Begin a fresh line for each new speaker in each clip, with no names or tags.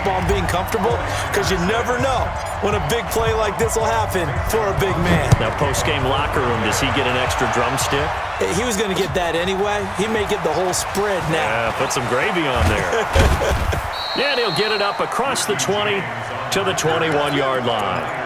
football and being comfortable, because you never know when a big play like this will happen for a big man.
Now, post-game locker room, does he get an extra drumstick?
He was going to get that anyway. He may get the whole spread now.
Yeah, put some gravy on there. Yeah, and he'll get it up across the 20 to the 21-yard line.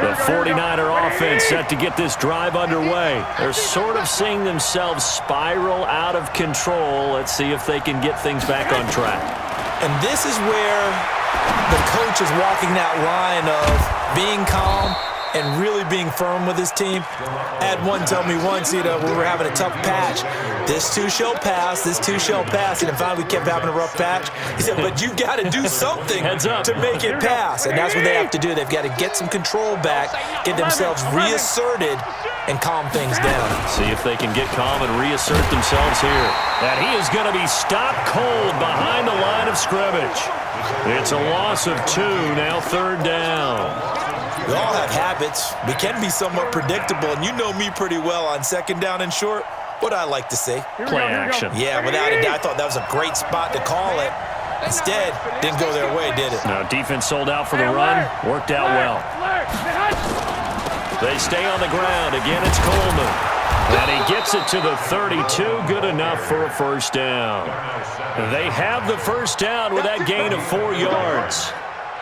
The 49er offense set to get this drive underway. They're sort of seeing themselves spiral out of control. Let's see if they can get things back on track.
And this is where the coach is walking that line of being calm and really being firm with his team. I had one tell me once, we were having a tough patch. This too shall pass, this too shall pass. And finally we kept having a rough patch. He said, but you've got to do something to make it pass. And that's what they have to do. They've got to get some control back, get themselves reasserted, and calm things down.
See if they can get calm and reassert themselves here. And he is going to be stopped cold behind the line of scrimmage. It's a loss of 2, now 3rd down.
We all have habits. We can be somewhat predictable, and you know me pretty well on 2nd down and short. What I like to say.
Play action.
Yeah, without a doubt. I thought that was a great spot to call it. Instead, didn't go their way, did it?
No, defense sold out for the run. Worked out well. They stay on the ground. Again, it's Coleman. And he gets it to the 32. Good enough for a 1st down. They have the 1st down with that gain of 4 yards.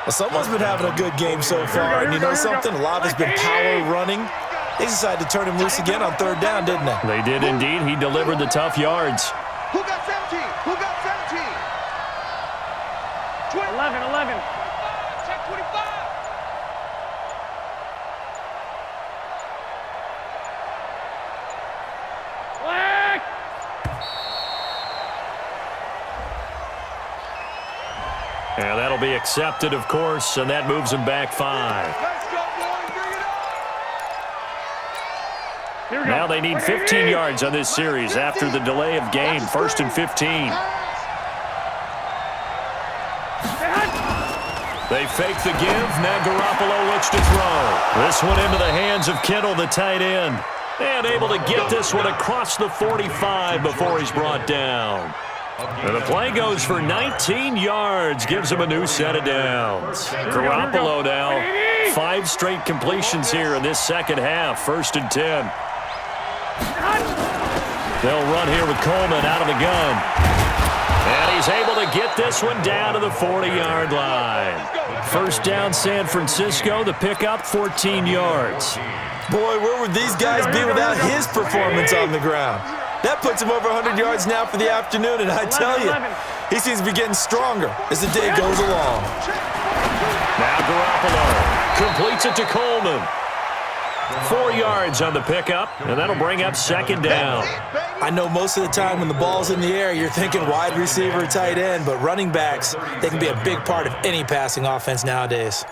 Well, someone's been having a good game so far, and you know something? A lot of it's been power running. They decided to turn him loose again on 3rd down, didn't they?
They did indeed. He delivered the tough yards.
Who got 17? Who got 17? 11. 10-25.
And that'll be accepted, of course, and that moves him back 5. Now they need 15 yards on this series after the delay of game. 1st and 15. They fake the give. Now Garoppolo looks to throw. This one into the hands of Kittle, the tight end. And able to get this one across the 45 before he's brought down. And the play goes for 19 yards. Gives him a new set of downs. Garoppolo now 5 straight completions here in this 2nd half. 1st and 10. They'll run here with Coleman out of the gun. And he's able to get this one down to the 40-yard line. 1st down, San Francisco. The pickup, 14 yards.
Boy, where would these guys be without his performance on the ground? That puts him over 100 yards now for the afternoon, and I tell you, he seems to be getting stronger as the day goes along.
Now Garoppolo completes it to Coleman. 4 yards on the pickup, and that'll bring up 2nd down.
I know most of the time when the ball's in the air, you're thinking wide receiver, tight end, but running backs, they can be a big part of any passing offense nowadays.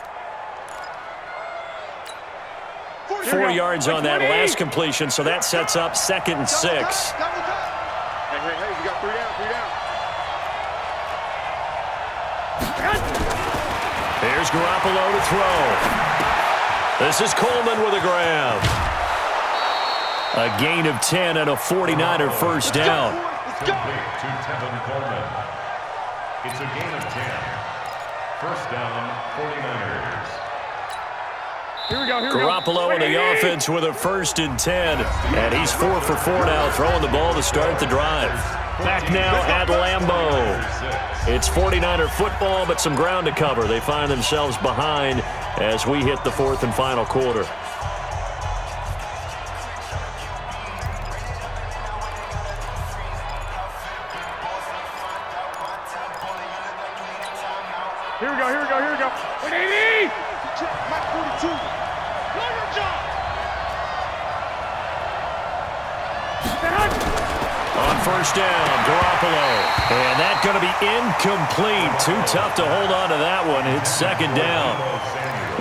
4 yards on that last completion, so that sets up 2nd and 6.
Hey, you got 3 down, 3 down.
Here's Garoppolo to throw. This is Coleman with a grab. A gain of 10 and a 49er 1st down.
Let's go.
To Tevin Coleman. It's a gain of 10. 1st down, 49ers.
Here we go.
Garoppolo in the offense with a 1st and 10. And he's 4 for 4 now, throwing the ball to start the drive. Back now at Lambeau. It's 49er football, but some ground to cover. They find themselves behind as we hit the 4th and final quarter.
Here we go. 180! Mike 42.
On 1st down, Garoppolo. And that's going to be incomplete. Too tough to hold on to that one. It's 2nd down.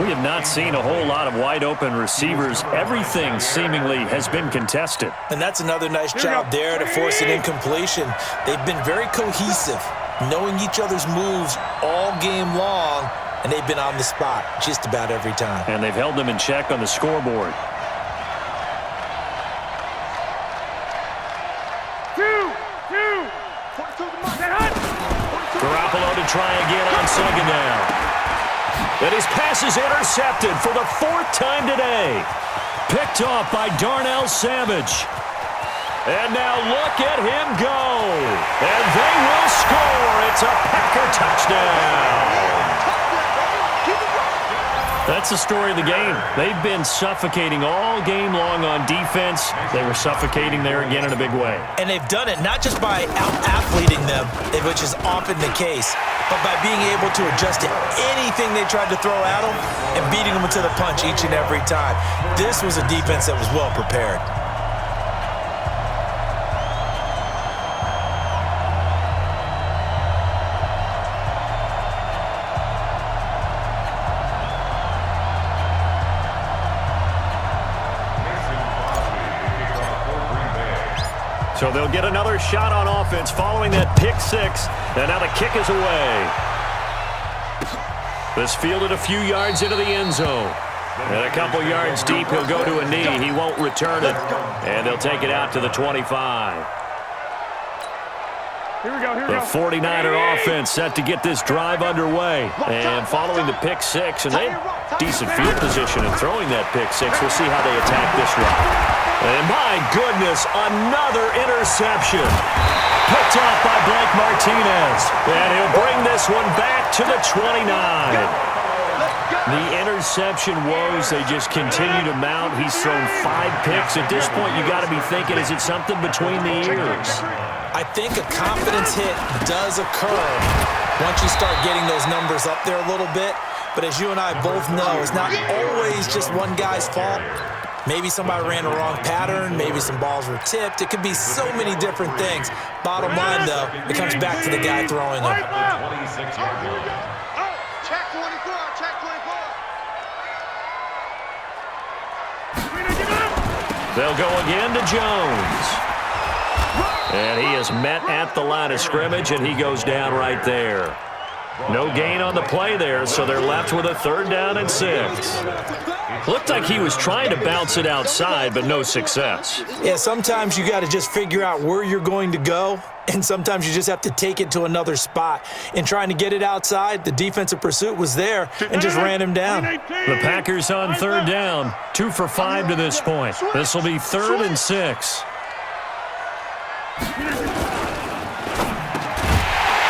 We have not seen a whole lot of wide-open receivers. Everything seemingly has been contested.
And that's another nice job there to force an incompletion. They've been very cohesive, knowing each other's moves all game long, and they've been on the spot just about every time.
And they've held them in check on the scoreboard. Garoppolo to try again on second down. And his pass is intercepted for the 4th time today. Picked off by Darnell Savage. And now look at him go. And they will score. It's a Packer touchdown. That's the story of the game. They've been suffocating all game long on defense. They were suffocating there again in a big way.
And they've done it not just by out-athleting them, which is often the case, but by being able to adjust to anything they tried to throw at them and beating them to the punch each and every time. This was a defense that was well prepared.
So they'll get another shot on offense following that pick six. And now the kick is away. This fielded a few yards into the end zone. And a couple yards deep, he'll go to a knee. He won't return it. And they'll take it out to the 25.
Here we go,
The 49er offense set to get this drive underway. And following the pick six, and they have decent field position in throwing that pick six. We'll see how they attack this drive. And my goodness, another interception. Picked off by Blake Martinez. And he'll bring this one back to the 29. The interception woes, they just continue to mount. He's thrown 5 picks. At this point, you got to be thinking, is it something between the ears?
I think a confidence hit does occur once you start getting those numbers up there a little bit. But as you and I both know, it's not always just one guy's fault. Maybe somebody ran the wrong pattern. Maybe some balls were tipped. It could be so many different things. Bottom line, though, it comes back to the guy throwing them.
26-yard line.
Check 24, check 24.
They'll go again to Jones. And he is met at the line of scrimmage, and he goes down right there. No gain on the play there, so they're left with a 3rd down and 6. Looked like he was trying to bounce it outside, but no success.
Yeah, sometimes you got to just figure out where you're going to go, and sometimes you just have to take it to another spot. In trying to get it outside, the defensive pursuit was there and just ran him down.
The Packers on 3rd down, 2 for 5 to this point. This will be 3rd and 6.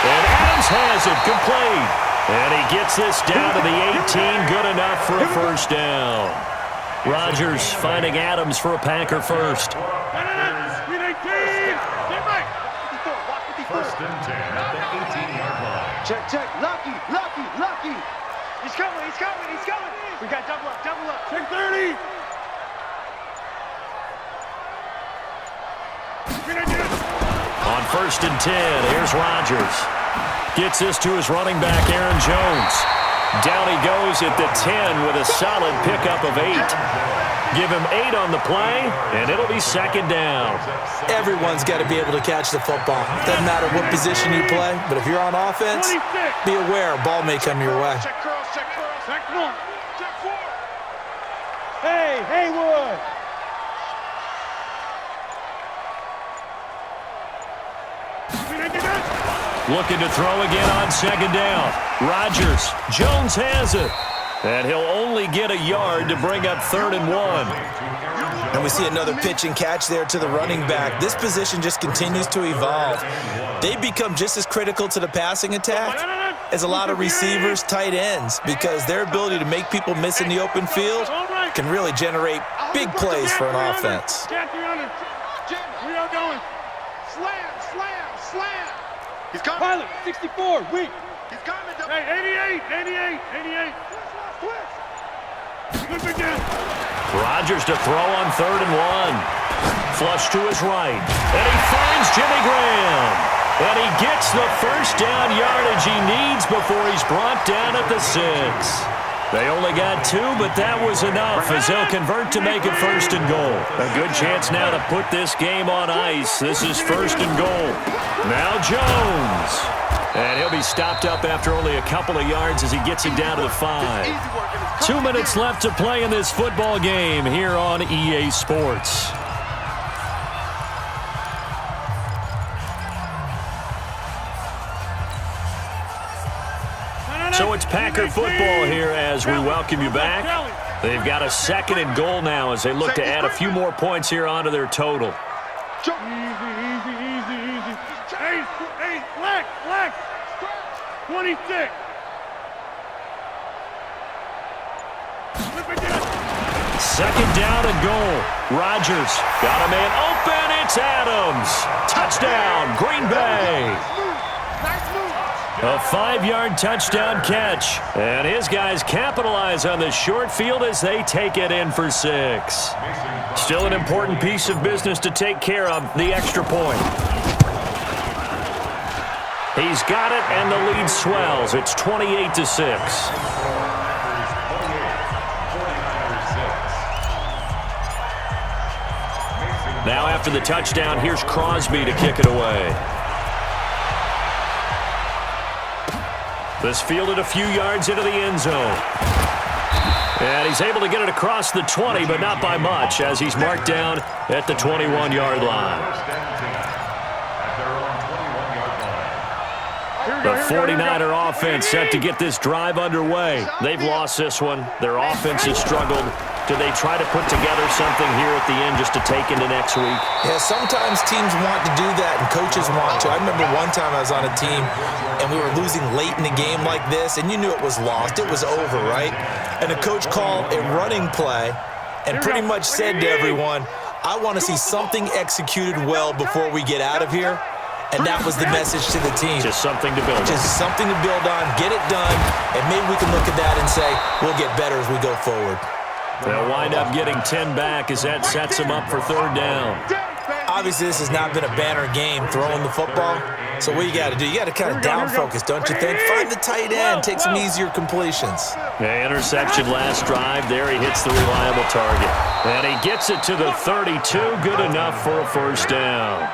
And Adams has it complete. And he gets this down to the 18, good enough for a 1st down. Rodgers finding Adams for a Packer first.
1st and 10 at the 18-yard line.
Check, check. Lucky. He's coming. We got double up. Check 30.
On 1st and 10, here's Rodgers. Gets this to his running back, Aaron Jones. Down he goes at the 10 with a solid pickup of 8. Give him 8 on the play, and it'll be 2nd down.
Everyone's got to be able to catch the football. Doesn't matter what position you play, but if you're on offense, be aware a ball may come your way.
Check curls. Check 1. Check 4. Hey, Haywood.
Looking to throw again on 2nd down. Rodgers. Jones has it. And he'll only get a yard to bring up 3rd and 1.
And we see another pitch and catch there to the running back. This position just continues to evolve. They become just as critical to the passing attack as a lot of receivers, tight ends, because their ability to make people miss in the open field can really generate big plays for an offense.
We are going. Slam. He's coming. Pilot, 64, weak. He's coming. Hey, 88. Look again.
Rodgers to throw on 3rd and 1. Flush to his right. And he finds Jimmy Graham. And he gets the 1st down yardage he needs before he's brought down at the 6. They only got 2, but that was enough as they'll convert to make it 1st and goal. A good chance now to put this game on ice. This is 1st and goal. Now Jones. And he'll be stopped up after only a couple of yards as he gets it down to the 5. 2 minutes left to play in this football game here on EA Sports. So it's Packer football here as we welcome you back. They've got a 2nd and goal now as they look to add a few more points here onto their total.
Easy, easy, easy, easy. Eight, flex. 26.
Second down and goal. Rodgers got a man open. It's Adams. Touchdown, Green Bay. A 5-yard touchdown catch. And his guys capitalize on the short field as they take it in for 6. Still an important piece of business to take care of, the extra point. He's got it, and the lead swells. It's 28-6. Now after the touchdown, here's Crosby to kick it away. This fielded a few yards into the end zone. And he's able to get it across the 20, but not by much, as he's marked down at the 21-yard line. The 49er offense set to get this drive underway. They've lost this one. Their offense has struggled. Do they try to put together something here at the end just to take into next week?
Yeah, sometimes teams want to do that and coaches want to. I remember one time I was on a team and we were losing late in a game like this, and you knew it was lost. It was over, right? And the coach called a running play and pretty much said to everyone, I want to see something executed well before we get out of here. And that was the message to the team.
Just something to build on.
Just something to build on, get it done, and maybe we can look at that and say, we'll get better as we go forward.
They'll wind up getting 10 back as that sets them up for 3rd down.
Obviously, this has not been a banner game throwing the football. So what you got to do, you got to kind of down focus, don't you think? Find the tight end, take some easier completions.
Yeah, interception last drive. There he hits the reliable target. And he gets it to the 32. Good enough for a 1st down.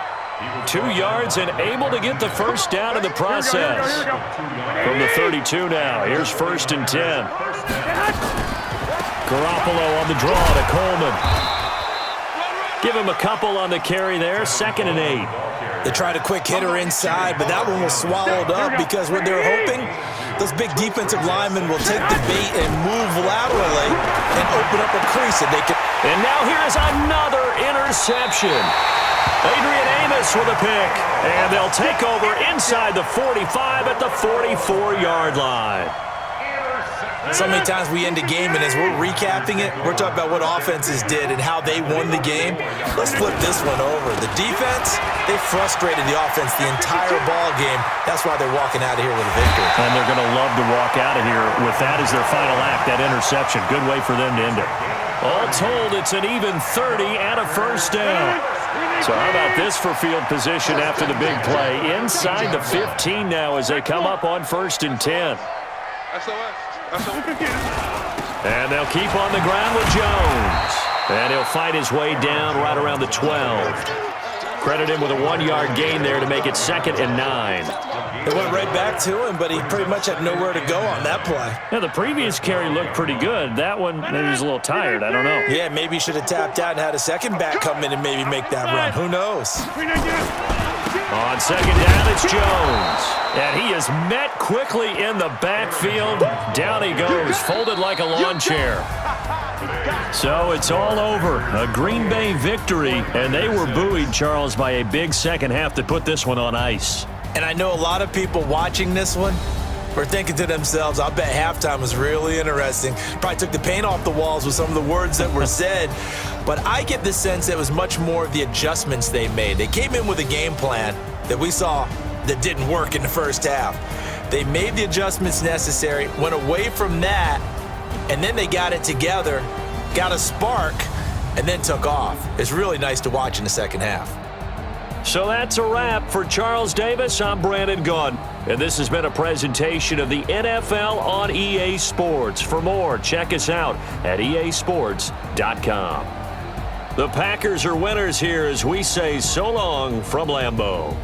2 yards and able to get the 1st down in the process. From the 32 now, here's 1st and 10. Garoppolo on the draw to Coleman. Give him a couple on the carry there, 2nd and 8.
They tried a quick hitter inside, but that one was swallowed up because what they're hoping, those big defensive linemen will take the bait and move laterally and open up a crease that they can.
And now here is another interception. Adrian Amos with a pick, and they'll take over inside the 45 at the 44-yard line.
So many times we end a game, and as we're recapping it, we're talking about what offenses did and how they won the game. Let's flip this one over. The defense, they frustrated the offense the entire ball game. That's why they're walking out of here with a victory.
And they're going to love to walk out of here with that as their final act, that interception. Good way for them to end it. All told, it's an even 30 and a 1st down. So how about this for field position after the big play? Inside the 15 now as they come up on 1st and 10. And they'll keep on the ground with Jones. And he'll fight his way down right around the 12. Credit him with a 1-yard gain there to make it 2nd and 9.
They went right back to him, but he pretty much had nowhere to go on that play.
Yeah, the previous carry looked pretty good. That one, maybe he was a little tired. I don't know.
Yeah, maybe he should have tapped out and had a second back come in and maybe make that run. Who knows?
On 2nd down, it's Jones. And he is met quickly in the backfield. Down he goes, folded like a lawn chair. So it's all over. A Green Bay victory, and they were buoyed, Charles, by a big second half that put this one on ice.
And I know a lot of people watching this one were thinking to themselves, I bet halftime was really interesting. Probably took the paint off the walls with some of the words that were said. But I get the sense that it was much more of the adjustments they made. They came in with a game plan that we saw that didn't work in the first half. They made the adjustments necessary, went away from that, and then they got it together, got a spark, and then took off. It's really nice to watch in the second half.
So that's a wrap for Charles Davis. I'm Brandon Gunn, and this has been a presentation of the NFL on EA Sports. For more, check us out at easports.com. The Packers are winners here as we say so long from Lambeau.